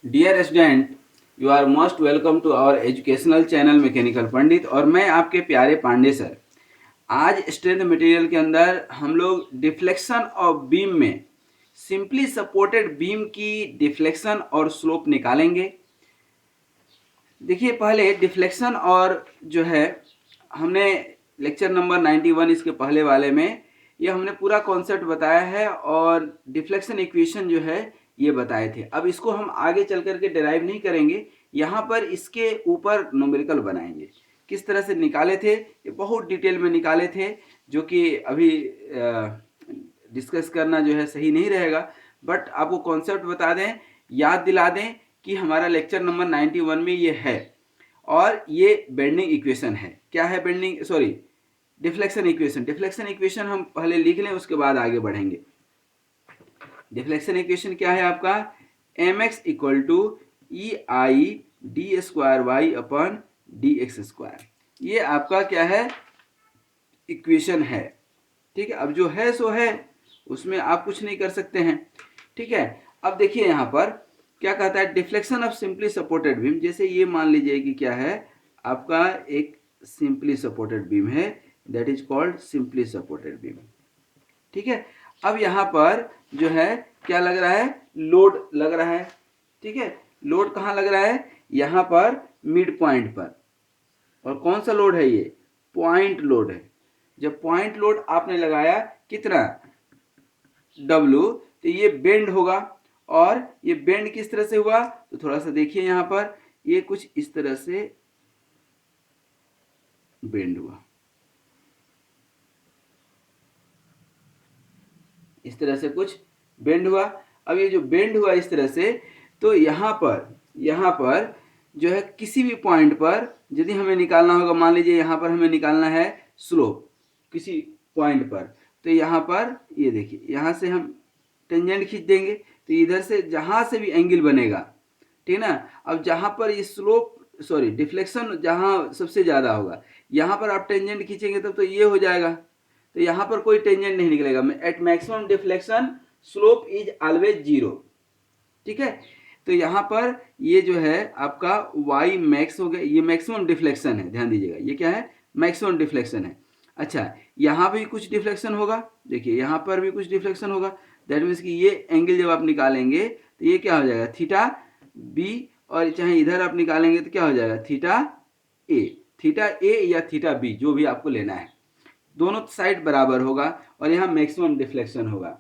Dear student, you are most welcome to our educational channel mechanical Pandit. और मैं आपके प्यारे पांडे सर। आज स्ट्रेंथ मटेरियल के अंदर हम लोग डिफ्लेक्शन ऑफ बीम में सिंपली सपोर्टेड बीम की डिफ्लेक्शन और स्लोप निकालेंगे। देखिए, पहले डिफ्लेक्शन और जो है हमने लेक्चर नंबर 91 इसके पहले वाले में ये हमने पूरा कॉन्सेप्ट बताया है और डिफ्लेक्शन इक्वेशन जो है ये बताए थे। अब इसको हम आगे चल करके डिराइव नहीं करेंगे, यहाँ पर इसके ऊपर न्यूमेरिकल बनाएंगे। किस तरह से निकाले थे ये बहुत डिटेल में निकाले थे, जो कि अभी डिस्कस करना जो है सही नहीं रहेगा। बट आपको कॉन्सेप्ट बता दें, याद दिला दें कि हमारा लेक्चर नंबर 91 में ये है और ये बेंडिंग इक्वेशन है। क्या है bending, sorry, deflection equation. Deflection equation हम पहले लिख लें, उसके बाद आगे बढ़ेंगे। डिफ्लेक्शन इक्वेशन क्या है आपका? mx equal to E I D square Y upon D x square. ये आपका क्या है? इक्वेशन है। ठीक है, अब जो है सो है, उसमें आप कुछ नहीं कर सकते हैं। ठीक है, अब देखिए यहाँ पर क्या कहता है, deflection of simply supported beam. जैसे ये मान लीजिए कि क्या है आपका, एक सिंपली सपोर्टेड बीम है, that is called simply supported beam. ठीक है, अब यहाँ पर जो है क्या लग रहा है? लोड लग रहा है। ठीक है, लोड कहाँ लग रहा है? यहाँ पर मिड पॉइंट पर। और कौन सा लोड है ये? पॉइंट लोड है। जब पॉइंट लोड आपने लगाया कितना? W, तो ये बेंड होगा। और ये बेंड किस तरह से हुआ? तो थोड़ा सा देखिए यहाँ पर, ये कुछ इस तरह से बेंड हुआ, इस तरह से कुछ बेंड हुआ। अब ये जो बेंड हुआ इस तरह से, तो यहाँ पर जो है किसी भी पॉइंट पर यदि हमें निकालना होगा, मान लीजिए यहाँ पर हमें निकालना है स्लोप किसी पॉइंट पर, तो यहाँ पर ये देखिए, यहाँ से हम टेंजेंट खींच देंगे तो इधर से जहाँ से भी एंगल बनेगा, ठीक है ना। अब जहाँ पर ये स्लोप, सॉरी, डिफ्लेक्शन जहाँ सबसे ज़्यादा होगा, यहाँ पर आप टेंजेंट खींचेंगे तब तो ये हो जाएगा। तो यहाँ पर कोई टेंजेंट नहीं निकलेगा। At maximum deflection slope is always zero. ठीक है, तो यहाँ पर ये जो है आपका y मैक्स हो गया, ये मैक्सिमम डिफ्लेक्शन है, ध्यान दीजिएगा, ये क्या है? मैक्सिमम डिफ्लेक्शन है। अच्छा, यहाँ भी कुछ डिफ्लेक्शन होगा, देखिए यहाँ पर भी कुछ डिफ्लेक्शन होगा। दैट मीन्स कि ये एंगल जब आप निकालेंगे तो ये क्या हो जाएगा? Theta B. और चाहे इधर आप निकालेंगे तो क्या हो जाएगा? थीटा ए। थीटा ए या थीटा बी, जो भी आपको लेना है, दोनों साइड बराबर होगा और यहाँ मैक्सिमम डिफ्लेक्शन होगा।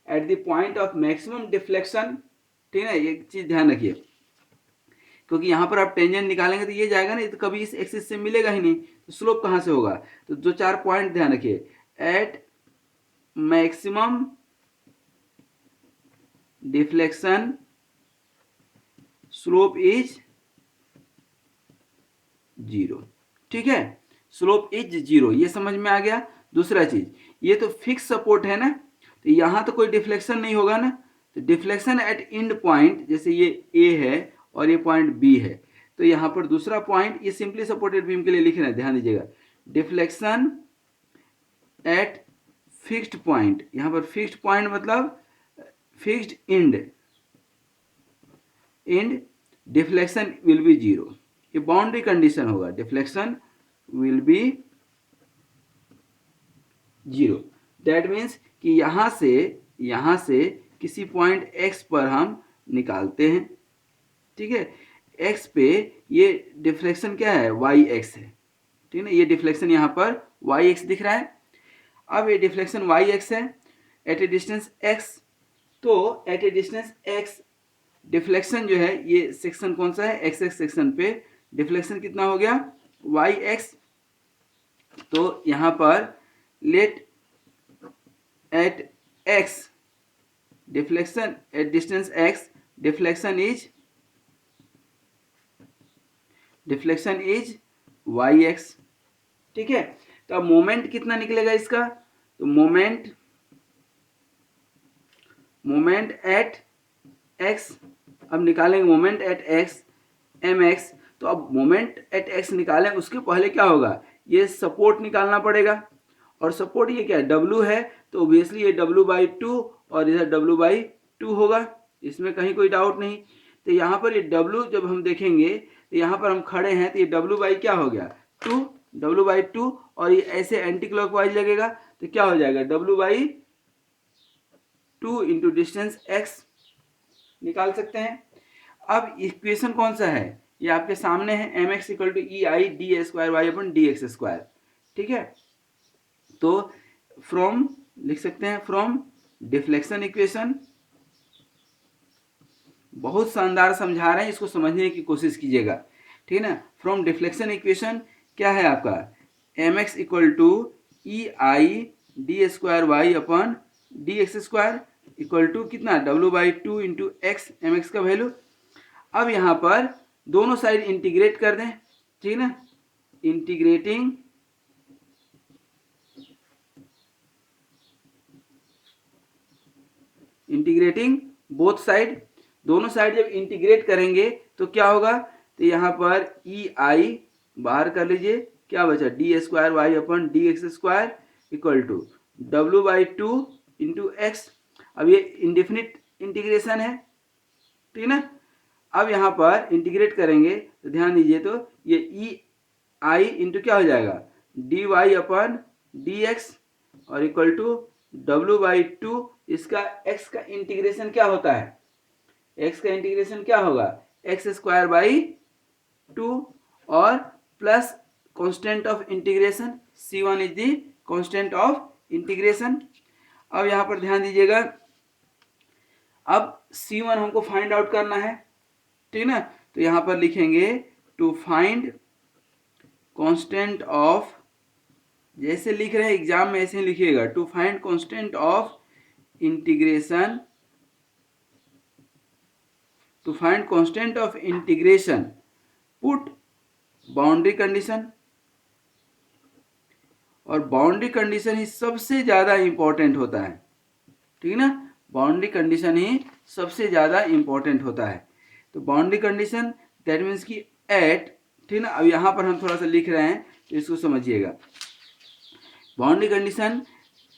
At the point of maximum deflection, ठीक है ना, एक चीज ध्यान रखिए, क्योंकि यहाँ पर आप टेंजेंट निकालेंगे तो ये जाएगा नहीं, तो कभी इस एक्सिस से मिलेगा ही नहीं, तो स्लोप कहाँ से होगा? तो दो चार पॉइंट ध्यान रखिए। At maximum deflection slope is zero. ठीक है, स्लोप इज जीरो, ये समझ में आ गया। दूसरा चीज, ये तो फिक्स सपोर्ट है ना, तो यहाँ तो कोई डिफ्लेक्शन नहीं होगा ना। तो डिफ्लेक्शन एट एंड पॉइंट, जैसे ये ए है और ये पॉइंट बी है, तो यहाँ पर दूसरा पॉइंट, ये सिंपली सपोर्टेड बीम के लिए लिख रहे हैं, ध्यान दीजिएगा। डिफ्लेक्शन एट फिक्स्ड पॉइंट, यहाँ पर फिक्स्ड पॉइंट मतलब fixed and deflection will be zero. ये बाउंड्री कंडीशन होगा, deflection will be zero. That means कि यहाँ से किसी पॉइंट x पर हम निकालते हैं। ठीक है, x पे ये डिफ्लेक्शन क्या है? yx है। ठीक है ना, ये डिफ्लेक्शन यहाँ पर yx दिख रहा है। अब ये डिफ्लेक्शन yx है एट ए डिस्टेंस x, तो at a distance x deflection जो है, ये सेक्शन कौन सा है? x सेक्शन पे डिफ्लेक्शन कितना हो गया? yx। तो यहाँ पर let at x deflection at distance x, deflection is yx। ठीक है, तो अब मोमेंट कितना निकलेगा इसका? तो मोमेंट एट x, अब निकालेंगे मोमेंट एट x mx। तो अब मोमेंट एट x निकालें, उसके पहले क्या होगा? ये सपोर्ट निकालना पड़ेगा। और सपोर्ट ये क्या है? W है, तो ऑब्वियसली ये W/2 और इधर W/2 होगा, इसमें कहीं कोई डाउट नहीं। तो यहाँ पर ये W जब हम देखेंगे तो यहाँ पर हम खड़े हैं तो ये W बाई क्या हो गया 2, W बाई 2, और ये ऐसे एंटी क्लॉकवाइज लगेगा तो क्या हो जाएगा W by 2 into distance x निकाल सकते हैं। अब इक्वेशन कौन सा है, ये आपके सामने है, M X equal to E I D A square Y upon D x square. ठीक है, तो फ्रॉम लिख सकते हैं फ्रॉम डिफ्लेक्शन इक्वेशन, बहुत शानदार समझा रहे हैं, इसको समझने की कोशिश कीजिएगा। ठीक है ना, फ्रॉम डिफ्लेक्शन इक्वेशन क्या है आपका M X equal to E I D square Y upon D x square equal to कितना W by 2 into X, M X का वैल्यू। अब यहाँ पर दोनों साइड इंटीग्रेट कर दें, ठीक है ना, इंटीग्रेटिंग बोथ साइड, दोनों साइड जब इंटीग्रेट करेंगे तो क्या होगा, तो यहाँ पर ई आई बाहर कर लीजिए, क्या बचा d square Y upon D x square equal to W by 2 into x. अब ये इंडेफिनिट इंटीग्रेशन है, ठीक है ना। अब यहाँ पर इंटीग्रेट करेंगे तो ध्यान दीजिए, तो ये ई आई इंटू क्या हो जाएगा D Y upon D x और इक्वल टू डब्ल्यू बाई 2, इसका x का इंटीग्रेशन क्या होता है, x का इंटीग्रेशन क्या होगा एक्स स्क्वायर बाई 2 और plus constant of integration c1 is the constant of integration. अब यहाँ पर ध्यान दीजिएगा, अब c1 हमको फाइंड आउट करना है, ठीक ना, तो यहाँ पर लिखेंगे टू फाइंड कांस्टेंट ऑफ, जैसे लिख रहे हैं एग्जाम में ऐसे ही लिखिएगा, to find constant of integration, to find constant of integration put boundary condition, और बाउंड्री कंडीशन ही सबसे ज्यादा इंपॉर्टेंट होता है, ठीक है ना, बाउंड्री कंडीशन ही सबसे ज्यादा इंपॉर्टेंट होता है। तो बाउंड्री कंडीशन दैट मीन्स कि एट, ठीक ना, अब यहाँ पर हम थोड़ा सा लिख रहे हैं तो इसको समझिएगा, boundary condition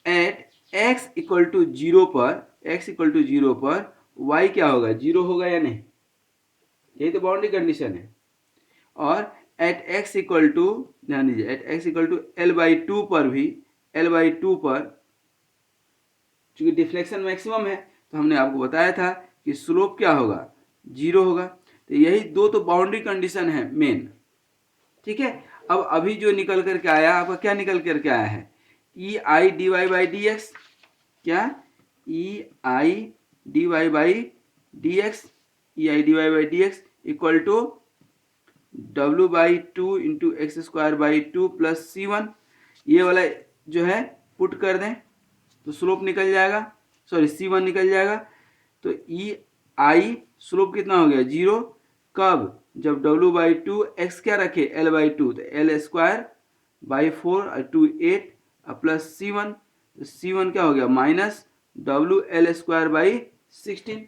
at x equal to 0 पर, x इक्वल टू 0 पर y क्या होगा 0 होगा या नहीं, यही तो बाउंड्री कंडीशन है। और एट x इक्वल टू, ध्यान दीजिए, at x equal to l by 2 पर भी, l बाई 2 पर चूंकि डिफ्लेक्शन मैक्सिमम है तो हमने आपको बताया था कि स्लोप क्या होगा 0 होगा। तो यही दो तो बाउंड्री कंडीशन है मेन, ठीक है। अब अभी जो निकल करके आया आपका, क्या निकल करके आया है E I D Y by D X, क्या E I D Y by D X, E I D Y by D X equal to W by 2 into X square by 2 plus c1, ये वाला जो है put कर दें तो slope निकल जाएगा, सॉरी c1 निकल जाएगा। तो ई आई स्लोप कितना हो गया 0, कब जब w बाई 2 एक्स क्या रखे l बाई 2, तो l square by 4 2 8 plus c1, तो c1 क्या हो गया minus W L square by 16।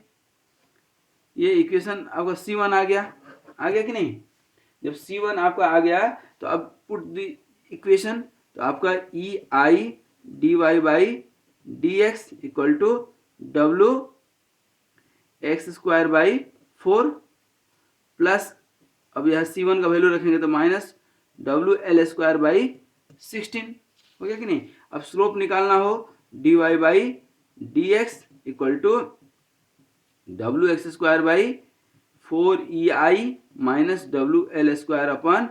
ये इक्वेशन आपका c1 आ गया कि नहीं, जब c1 आपका आ गया तो अब पुट द इक्वेशन, तो आपका E I D Y by D X equal to W X square by 4 plus, अब यह c1 का वैल्यू रखेंगे तो minus W L square by 16 हो गया कि नहीं। अब स्लोप निकालना हो D Y by D X equal to W X square by 4 E I minus W L square upon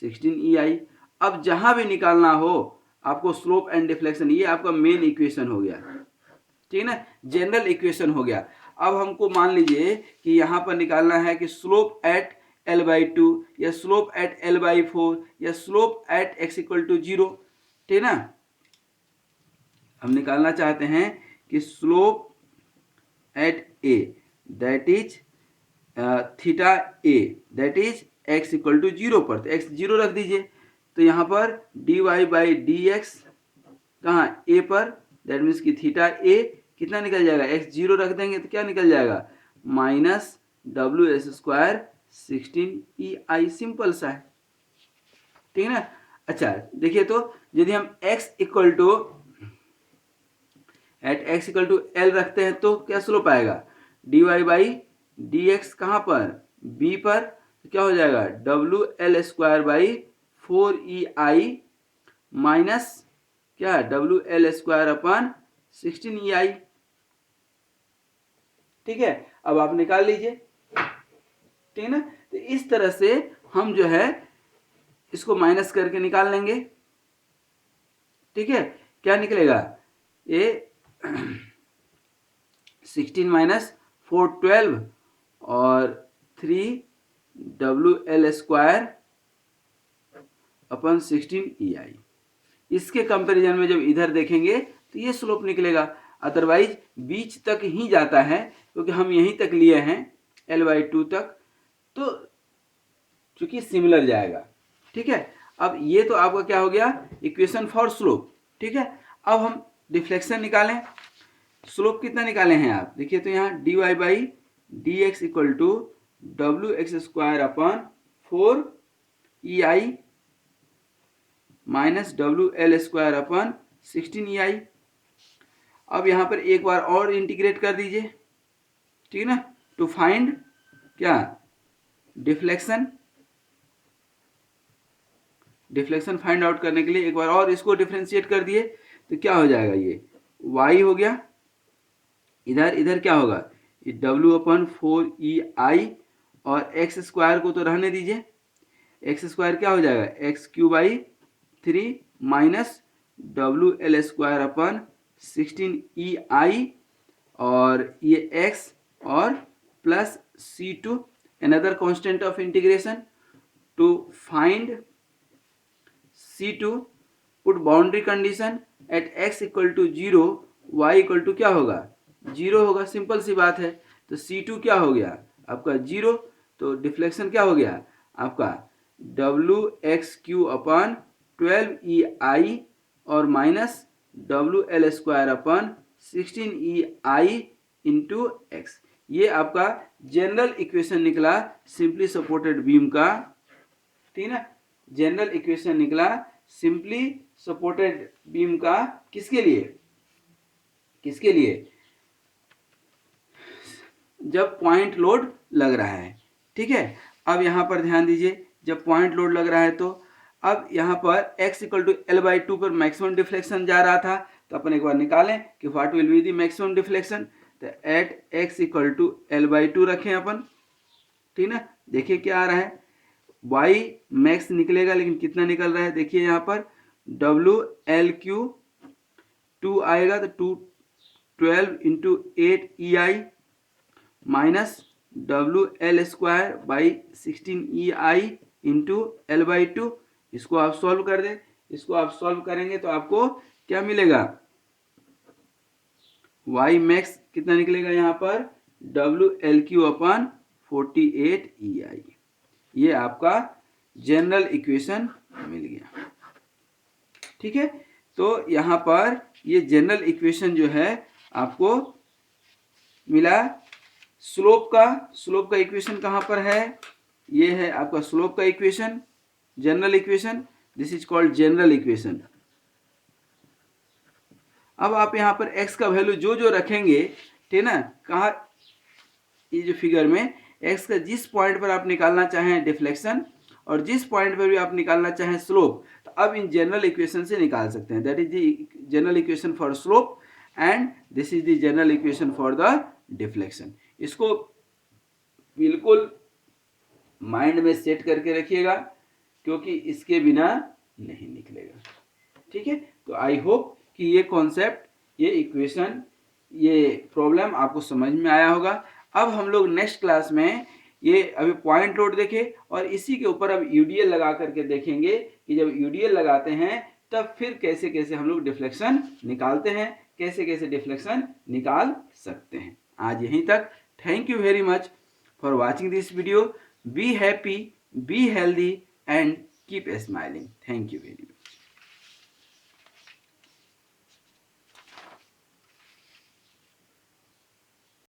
16 E I. अब जहां भी निकालना हो आपको स्लोप एंड डिफ्लेक्शन, ये आपका मेन इक्वेशन हो गया, ठीक है ना, जनरल इक्वेशन हो गया। अब हमको मान लीजिए कि यहाँ पर निकालना है कि स्लोप एट l बाई 2 या स्लोप एट l बाई 4 या slope at x equal to 0, ठीक है ना। हम निकालना चाहते हैं कि slope at a that is theta a that is x equal to 0 पर, तो x 0 रख दीजिए, तो यहाँ पर dy बाई डी एक्स कहाँ a पर, दैट मीन्स कि थीटा a कितना निकल जाएगा, x 0 रख देंगे तो क्या निकल जाएगा minus W S square 16 E आई, सिंपल सा है, ठीक है ना। अच्छा देखिए, तो यदि हम x equal to at x equal to l रखते हैं तो क्या स्लोप आएगा dy बाई dx कहाँ पर, b पर, तो क्या हो जाएगा WL²/4EI माइनस क्या WL²/16EI। ठीक है, अब आप निकाल लीजिए, ठीक है ना। तो इस तरह से हम जो है इसको माइनस करके निकाल लेंगे। ठीक है, क्या निकलेगा, ये 16 माइनस 4 12 और 3WL²/16EI। इसके कंपैरिजन में जब इधर देखेंगे तो ये स्लोप निकलेगा, अदरवाइज बीच तक ही जाता है क्योंकि हम यहीं तक लिए हैं L/2 तक, तो चूंकि सिमिलर जाएगा। ठीक है, अब ये तो आपका क्या हो गया, इक्वेशन फॉर स्लोप। ठीक है, अब हम डिफ्लेक्शन निकालें। स्लोप कितना निकाले हैं आप देखिए, तो यहाँ dy/dx equal to WX²/4EI minus WL²/16EI। अब यहाँ पर एक बार और इंटीग्रेट कर दीजिए, ठीक है ना, टू फाइंड क्या, डिफ्लेक्शन। डिफ्लेक्शन फाइंड आउट करने के लिए एक बार और इसको डिफ्रेंशिएट कर दिए तो क्या हो जाएगा, ये y हो गया, इधर क्या होगा, ये W/4EI और x² को तो रहने दीजिए, x² क्या हो जाएगा x³/3 माइनस WL²/16EI और ये x और plus C2 another constant of integration to find C2 put boundary condition at x equal to 0 y equal to क्या होगा 0 होगा, सिंपल सी बात है। तो C2 क्या हो गया आपका 0, तो डिफ्लेक्शन क्या हो गया आपका WX³/12EI और माइनस WL²/16EI इंटू एक्स। ये आपका जनरल इक्वेशन निकला सिंपली सपोर्टेड बीम का, ठीक है ना, जनरल इक्वेशन निकला सिंपली सपोर्टेड बीम का, किसके लिए, जब पॉइंट लोड लग रहा है। ठीक है, अब यहां पर ध्यान दीजिए, जब पॉइंट लोड लग रहा है तो अब यहां पर x इक्वल टू L/2 पर मैक्सिमम डिफ्लेक्शन जा रहा था, तो अपन एक बार निकालें कि what will be the maximum deflection. तो at x equal to L/2 रखें अपन, ठीक ना, देखिए क्या आ रहा है, y मैक्स निकलेगा लेकिन कितना निकल रहा है, देखिए यहाँ पर WL3 आएगा तो 12 into 8EI minus WL²/16EI into L/2। इसको आप सॉल्व कर दें, इसको आप सॉल्व करेंगे तो आपको क्या मिलेगा, y मैक्स कितना निकलेगा यहाँ पर WL3/48EI। ये आपका जनरल इक्वेशन मिल गया। ठीक है, तो यहाँ पर ये जनरल इक्वेशन जो है आपको मिला। स्लोप का इक्वेशन कहाँ पर है, ये है आपका स्लोप का equation, general equation, this is called general equation. अब आप यहाँ पर x का वैल्यू जो रखेंगे, ठीक ना, कहाँ, ये जो फिगर में x का जिस पॉइंट पर आप निकालना चाहें डिफ्लेक्शन और जिस पॉइंट पर भी आप निकालना चाहें स्लोप, तो अब इन जनरल इक्वेशन से निकाल सकते हैं। That is the general equation for slope and this is the general equation for the deflection. इसको बिल्कुल माइंड में सेट करके रखिएगा क्योंकि इसके बिना नहीं निकलेगा। ठीक है, तो आई होप कि ये कॉन्सेप्ट, ये इक्वेशन, ये प्रॉब्लम आपको समझ में आया होगा। अब हम लोग नेक्स्ट क्लास में ये अभी पॉइंट लोड देखें और इसी के ऊपर अब यूडीएल लगा करके देखेंगे कि जब यूडीएल लगाते हैं तब फिर कैसे कैसे हम लोग डिफ्लेक्शन निकालते हैं, कैसे कैसे डिफ्लेक्शन निकाल सकते हैं। आज यहीं तक। Thank you very much for watching this video. Be happy, be healthy and keep smiling. Thank you very much.